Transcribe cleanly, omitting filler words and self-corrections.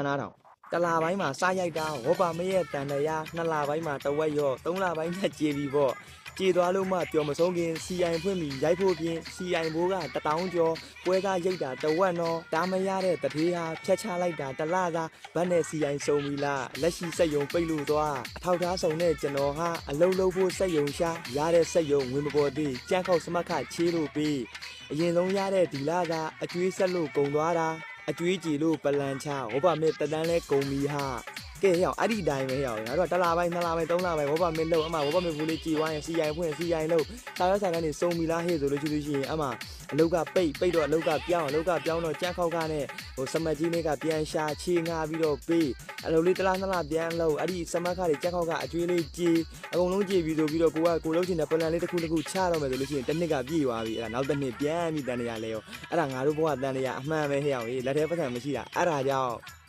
နာတော်တလာပိုင်းမှာစားရိုက်တာဝဘမရဲ့တန်တရားနှစ်လပိုင်းမှာတဝက်ရောသုံးလပိုင်းနဲ့ကြေပြီပေါ့ကြေသွားလို့မှပျော်မဆုံးခင်စီအိုင်ဖွင့်ပြီးရိုက်ဖို့ပြင်စီအိုင်ဘိုးက1000ကျော်ပွဲသားရိတ်တာတဝက်နော်ဒါမရတဲ့တထေးဟာဖြတ်ချလိုက်တာတလသာဗတ်နဲ့စီအိုင်စုံပြီလားလက်ရှိစက်ယုံပိတ်လို့သွားအထောက်ထားဆောင်တဲ့ကျွန်တော်ဟာအလုံးလုံးဖို့စက်ယုံရှာရတဲ့စက်ယုံဝင်မပေါ်သေးကြမ်းခောက်စမတ်ခချေးလို့ပြီးအရင်ဆုံးရတဲ့ဒီလာသာအကျွေးဆက်လို့ကုံသွားတာအကျွေးကြည်လို့ပလန်ချဝဘမေတတန်းလဲကုံမီဟာကဲရောက်အဲ့ဒီတိုင်းပဲရောက်ငါတို့ကတလာပိုင်းနှစ်လပိုင်းသုံးလပိုင်းဝဘမေလို့အမဝဘမေဘူးလေးကြည်ဝိုင်းစီအိုင်ဖွင့်စီအိုင်လို့စာရွက်စာတမ်းတွေစုံမီလားဟဲ့ဆိုလို့ရှိရင်အမအလုတ်ကပိတ်တော့အလုတ်ကပြောင်းတော့ကြမ်းခောက်ကနဲ့ဟိုစမတ်ကြီးလေးကပြန်ရှာချေငါပြီးတော့ပေးအလုတ်လေးတလားနှစ်လပြန်လို့အဲ့ဒီစမတ်ခါတွေကြမ်းခောက်ကအကျွေးလေးကြည်အကုန်လုံးကြည်ပြီးဆိုပြီးတော့ကိုလုံးချင်တဲ့ပလန်လေးတစ်ခုချတော့မယ်ဆိုလို့ရှိရင်တစ်နှစ်ကပြည့်သွားပြီအဲ့ဒါနောက်တစ်နှစ်ပြန်ပြီးတန်နေရလဲရောအဲ့ဒါငါတို့ဘဝတန်နေရအမှန်ပဲဟဲ့အောင်လက်ထဲပတ်စံမရှိတာအဲ့ဒါကြောင့်